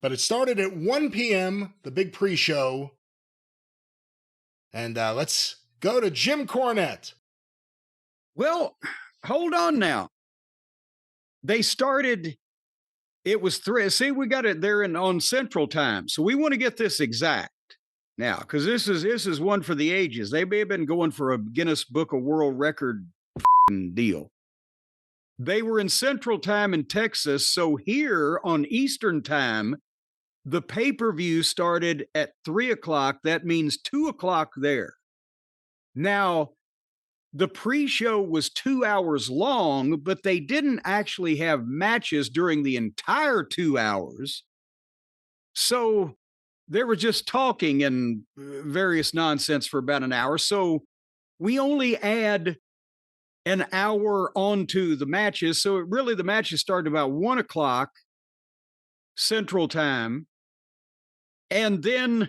But it started at 1 p.m., the big pre-show. And let's go to Jim Cornette. Well, hold on now. They started, it was 3. See, we got it there on Central Time. So we want to get this exact now, because this is one for the ages. They may have been going for a Guinness Book of World Record deal. They were in Central Time in Texas. So here on Eastern Time, the pay-per-view started at 3 o'clock. That means 2 o'clock there. Now, the pre-show was 2 hours long, but they didn't actually have matches during the entire 2 hours. So they were just talking and various nonsense for about an hour. So we only add an hour onto the matches. So really the matches started about 1 o'clock Central Time. And then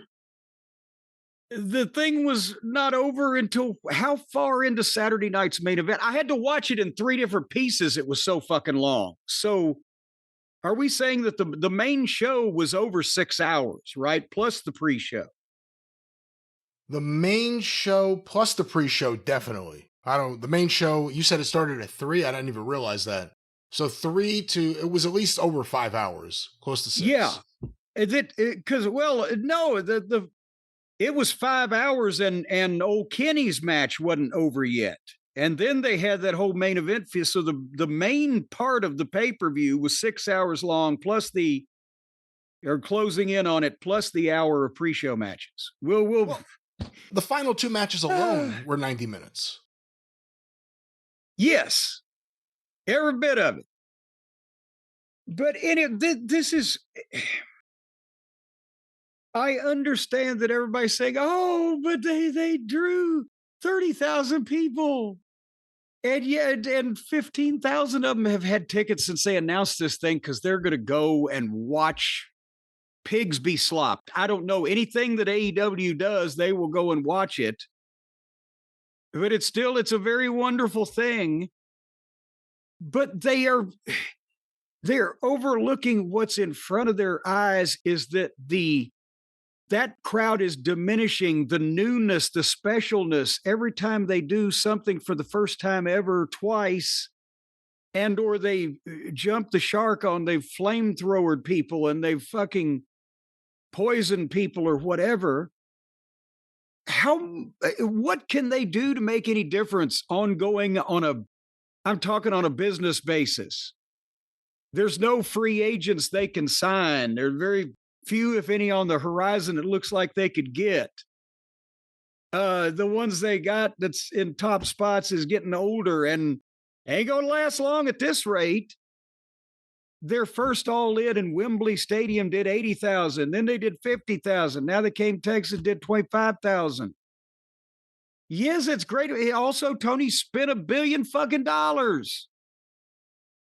the thing was not over until how far into Saturday night's main event? I had to watch it in 3 different pieces. It was so fucking long. So are we saying that the main show was over 6 hours, right? Plus the pre-show. The main show plus the pre-show, definitely. The main show, you said it started at 3. I didn't even realize that. So it was at least over 5 hours, close to 6. Yeah. Because, well, no, it was 5 hours and old Kenny's match wasn't over yet. And then they had that whole main event. So the main part of the pay-per-view was 6 hours long, plus closing in on it, plus the hour of pre-show matches. Well, the final 2 matches alone were 90 minutes. Yes, every bit of it. But this is... I understand that everybody's saying, oh, but they drew 30,000 people. And yet, and 15,000 of them have had tickets since they announced this thing because they're going to go and watch pigs be slopped. I don't know anything that AEW does. They will go and watch it. But it's a very wonderful thing. But they're overlooking what's in front of their eyes is that that crowd is diminishing the newness, the specialness every time they do something for the first time ever twice, or they jump the shark on, they've flamethrowered people and they've fucking poisoned people or whatever. What can they do to make any difference ongoing I'm talking on a business basis? There's no free agents they can sign. There are very few, if any, on the horizon it looks like they could get. The ones they got that's in top spots is getting older and ain't gonna last long at this rate. Their first All in Wembley Stadium did 80,000. Then they did 50,000. Now they came to Texas, did 25,000. Yes, it's great. Also, Tony spent $1 billion fucking dollars.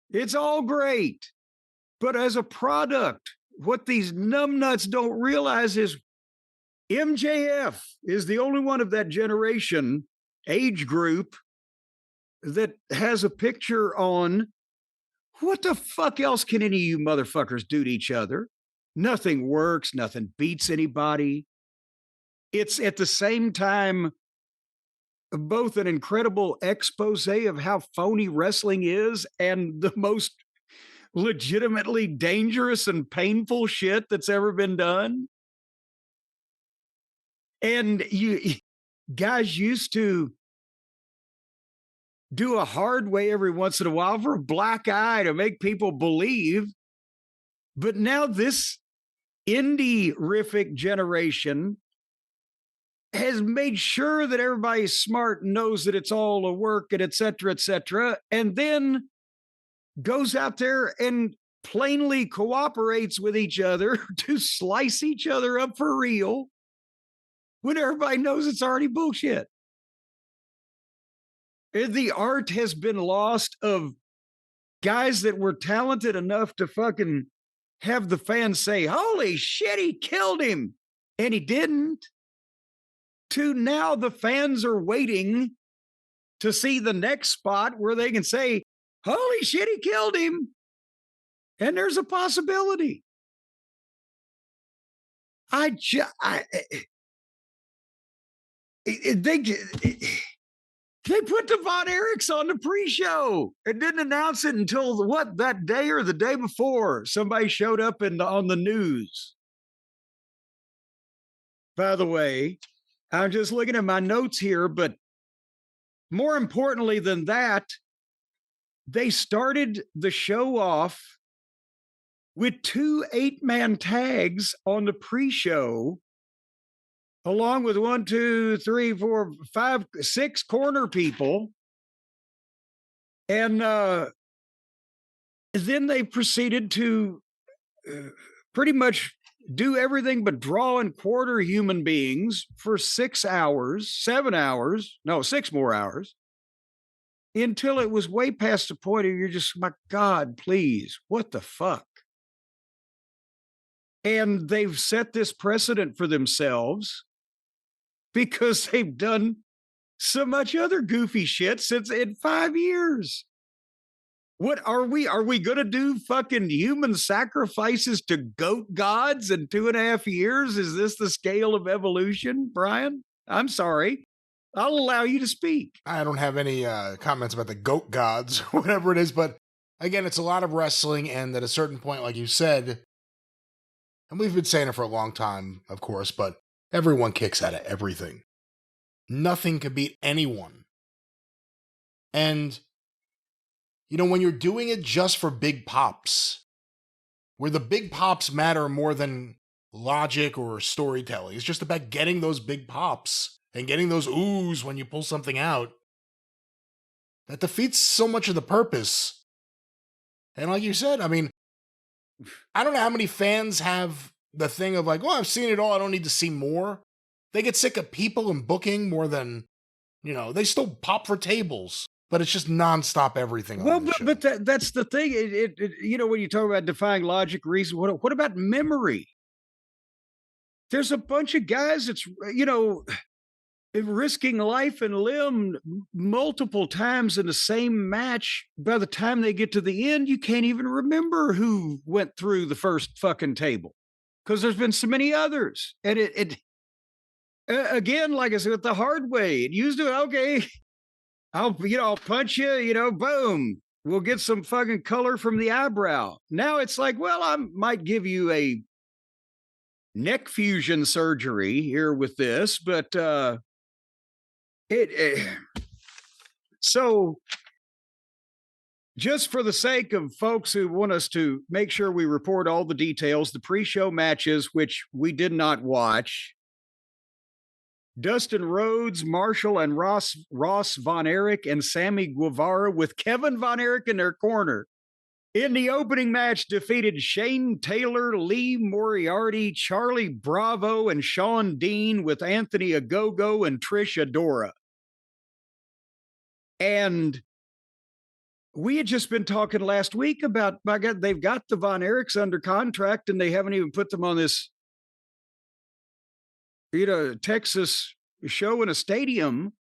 It's all great. But as a product, what these numbnuts don't realize is MJF is the only one of that generation age group that has a picture on. What the fuck else can any of you motherfuckers do to each other? Nothing works. Nothing beats anybody. It's at the same time both an incredible expose of how phony wrestling is and the most legitimately dangerous and painful shit that's ever been done. And you guys used to do a hard way every once in a while for a black eye to make people believe. But now this indie-rific generation has made sure that everybody's smart and knows that it's all a work and et cetera, and then goes out there and plainly cooperates with each other to slice each other up for real when everybody knows it's already bullshit. The art has been lost of guys that were talented enough to fucking have the fans say, holy shit, he killed him. And he didn't. To now the fans are waiting to see the next spot where they can say, holy shit, he killed him. And there's a possibility. They put the Von Erichs on the pre-show and didn't announce it until that day or the day before somebody showed up on the news. By the way, I'm just looking at my notes here, but more importantly than that, they started the show off with 2 8-man tags on the pre-show, along with 1, 2, 3, 4, 5, 6 corner people. And then they proceeded to pretty much do everything but draw and quarter human beings for 6 hours, 7 hours, no, 6 more hours, until it was way past the point of you're just, my God, please, what the fuck? And they've set this precedent for themselves because they've done so much other goofy shit since in 5 years. What are we going to do? Fucking human sacrifices to goat gods in 2.5 years? Is this the scale of evolution, Brian? I'm sorry. I'll allow you to speak. I don't have any comments about the goat gods, whatever it is, but again, it's a lot of wrestling, and at a certain point, like you said, and we've been saying it for a long time, of course, but everyone kicks out of everything. Nothing can beat anyone. And, you know, when you're doing it just for big pops, where the big pops matter more than logic or storytelling, it's just about getting those big pops and getting those oohs when you pull something out, that defeats so much of the purpose. And like you said, I mean, I don't know how many fans have the thing of like, well, I've seen it all, I don't need to see more. They get sick of people and booking more than, you know, they still pop for tables, but it's just nonstop everything. Well, but that's the thing. You know, when you talk about defying logic, reason, what about memory? There's a bunch of guys that's, you know, risking life and limb multiple times in the same match. By the time they get to the end, you can't even remember who went through the first fucking table because there's been so many others. And again, like I said, the hard way, it used to, okay, I'll punch you, you know, boom, we'll get some fucking color from the eyebrow. Now it's like, well, I might give you a neck fusion surgery here with this, but so just for the sake of folks who want us to make sure we report all the details, the pre-show matches, which we did not watch, Dustin Rhodes, Marshall, and Ross Von Erich, and Sammy Guevara with Kevin Von Erich in their corner. In the opening match, defeated Shane Taylor, Lee Moriarty, Charlie Bravo, and Sean Dean with Anthony Ogogo and Trish Adora. And we had just been talking last week about, my God, they've got the Von Erichs under contract and they haven't even put them on this, you know, Texas show in a stadium.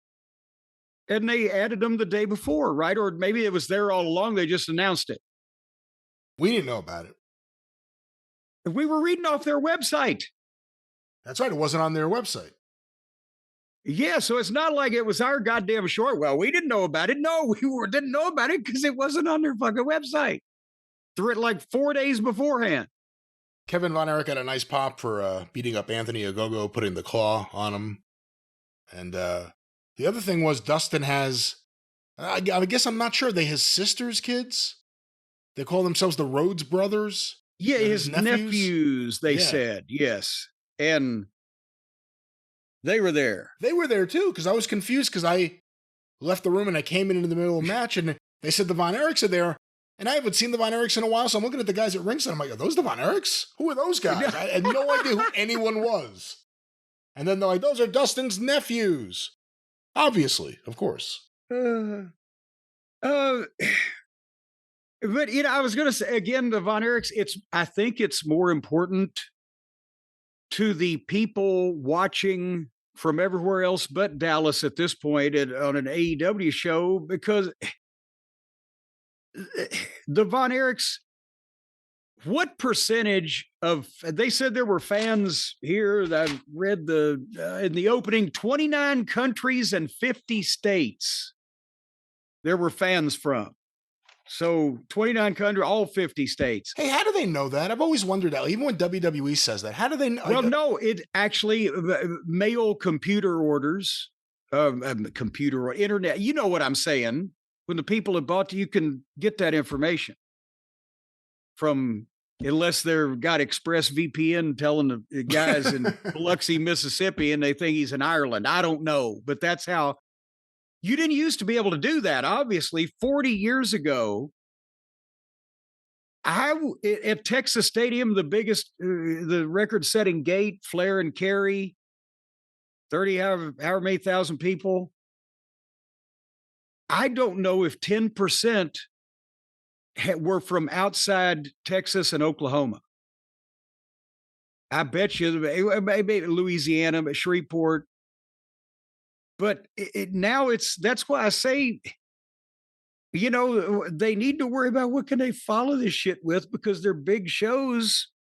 And they added them the day before, right? Or maybe it was there all along. They just announced it. We didn't know about it. We were reading off their website. That's right. It wasn't on their website. Yeah, so it's not like it was our goddamn short. Well, we didn't know about it. No, we didn't know about it because it wasn't on their fucking website. Through it like 4 days beforehand. Kevin Von Erich got a nice pop for beating up Anthony Ogogo, putting the claw on him. And the other thing was Dustin has, I guess I'm not sure, they his sister's kids? They call themselves the Rhodes brothers? Yeah, his nephews, they said, yes. And they were there. They were there too, because I was confused because I left the room and I came in the middle of the match and they said the Von Erichs are there. And I haven't seen the Von Erichs in a while, so I'm looking at the guys at ringside. I'm like, are those the Von Erichs? Who are those guys? I had no idea who anyone was. And then they're like, those are Dustin's nephews. Obviously, of course. But, you know, I was going to say, again, the Von Erichs, I think it's more important to the people watching from everywhere else but Dallas at this point on an AEW show, because the Von Erichs, what percentage of, they said there were fans here that I read in the opening, 29 countries and 50 states there were fans from. So 29 countries, all 50 states. Hey, how do they know that? I've always wondered that. Even when WWE says that, how do they know? Well, no, it actually mail computer orders, computer or internet. You know what I'm saying? When the people have bought, you can get that information from, unless they've got Express VPN telling the guys in Biloxi, Mississippi, and they think he's in Ireland. I don't know, but that's how. You didn't used to be able to do that. Obviously, 40 years ago, at Texas Stadium, the biggest, the record-setting gate, Flair and Carey, 30 however many thousand people. I don't know if 10% were from outside Texas and Oklahoma. I bet you maybe Louisiana, Shreveport. But that's why I say, they need to worry about what can they follow this shit with, because their big shows,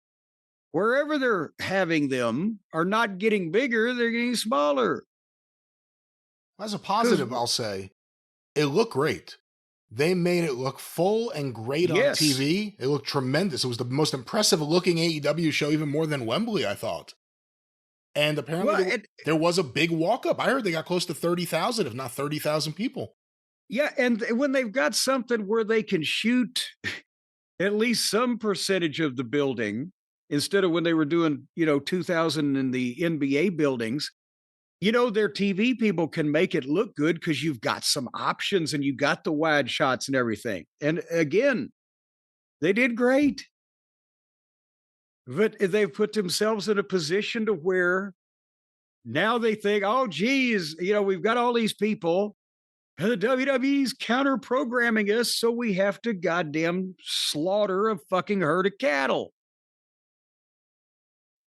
wherever they're having them, are not getting bigger, they're getting smaller. As a positive, I'll say, it looked great. They made it look full and great on TV. It looked tremendous. It was the most impressive looking AEW show, even more than Wembley, I thought. And apparently there was a big walk-up. I heard they got close to 30,000, if not 30,000 people. Yeah, and when they've got something where they can shoot at least some percentage of the building, instead of when they were doing, 2,000 in the NBA buildings, their TV people can make it look good because you've got some options and you got the wide shots and everything. And again, they did great. But they've put themselves in a position to where now they think, oh, geez, we've got all these people and the WWE's counter programming us, so we have to goddamn slaughter a fucking herd of cattle.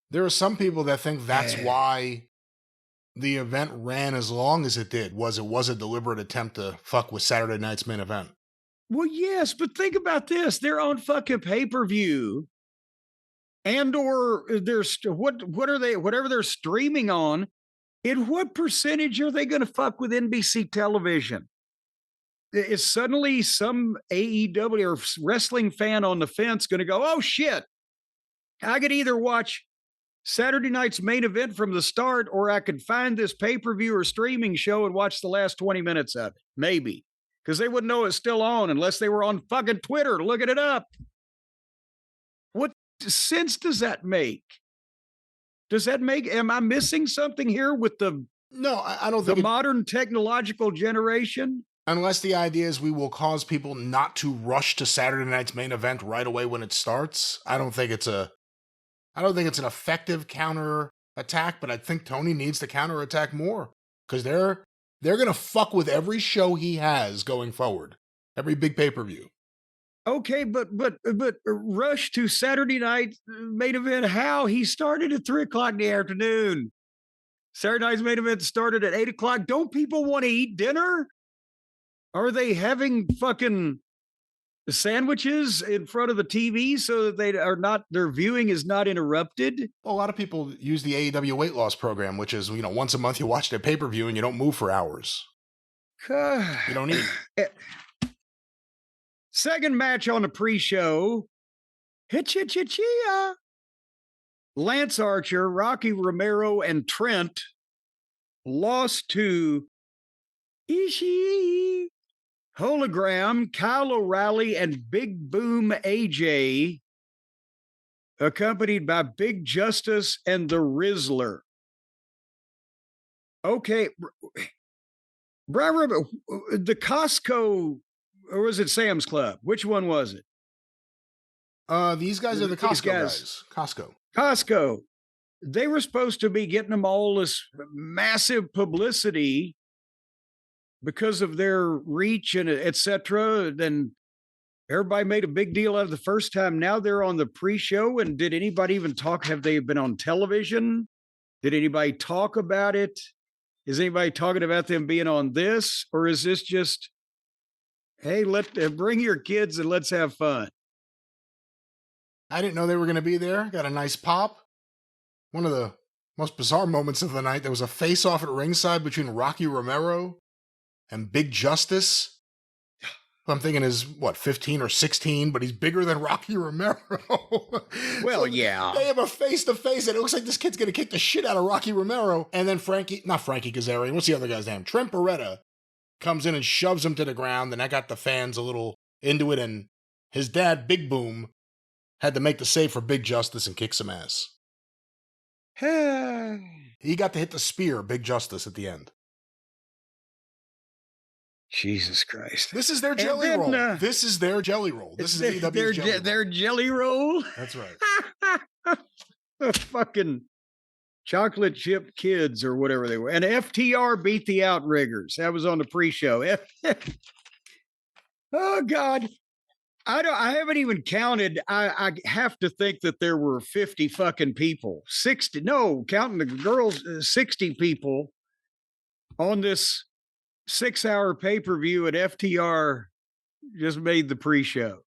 There are some people that think that's why the event ran as long as it did, it was a deliberate attempt to fuck with Saturday night's main event. Well, yes, but think about this. They're on fucking pay-per-view. And or there's what are they, whatever they're streaming on, in what percentage are they going to fuck with NBC television? Is suddenly some AEW or wrestling fan on the fence going to go, oh shit, I could either watch Saturday night's main event from the start, or I could find this pay-per-view or streaming show and watch the last 20 minutes of it? Maybe. Because they wouldn't know it's still on unless they were on fucking Twitter looking it up. What sense does that make? Am I missing something here with the I don't think the modern technological generation? Unless the idea is we will cause people not to rush to Saturday night's main event right away when it starts. I don't think it's an effective counter attack, but I think Tony needs to counter attack more, because they're going to fuck with every show he has going forward. Every big pay-per-view. Okay, but rush to Saturday night main event. How? He started at 3:00 in the afternoon. Saturday night's main event started at 8:00. Don't people want to eat dinner? Are they having fucking sandwiches in front of the TV so that their viewing is not interrupted? Well, a lot of people use the AEW weight loss program, which is, once a month you watch their pay-per-view and you don't move for hours. You don't eat. Second match on the pre-show, Hitchia. Lance Archer, Rocky Romero, and Trent lost to Ishii, Hologram, Kyle O'Reilly, and Big Boom AJ, accompanied by Big Justice and the Rizzler. Okay, the Costco, or was it Sam's Club? Which one was it? These guys are the Costco guys. Costco. They were supposed to be getting them all this massive publicity because of their reach and etc. Then everybody made a big deal out of the first time. Now they're on the pre-show. And did anybody even talk? Have they been on television? Did anybody talk about it? Is anybody talking about them being on this? Or is this just, hey, bring your kids and let's have fun? I didn't know they were going to be there. Got a nice pop. One of the most bizarre moments of the night, there was a face-off at ringside between Rocky Romero and Big Justice. I'm thinking is, 15 or 16, but he's bigger than Rocky Romero. Well, yeah. They have a face-to-face, and it looks like this kid's going to kick the shit out of Rocky Romero. And then not Frankie Kazarian, what's the other guy's name? Trent Beretta comes in and shoves him to the ground, and that got the fans a little into it, and his dad, Big Boom, had to make the save for Big Justice and kick some ass. He got to hit the spear, Big Justice, at the end. Jesus Christ. This is their jelly roll. This is their jelly roll. This is AEW's jelly roll. Their jelly roll? That's right. The fucking chocolate chip kids or whatever they were. And FTR beat the Outriggers. That was on the pre-show. Oh, God. I haven't even counted. I have to think that there were 50 fucking people. 60. No, counting the girls, 60 people on this 6-hour pay-per-view at FTR just made the pre-show.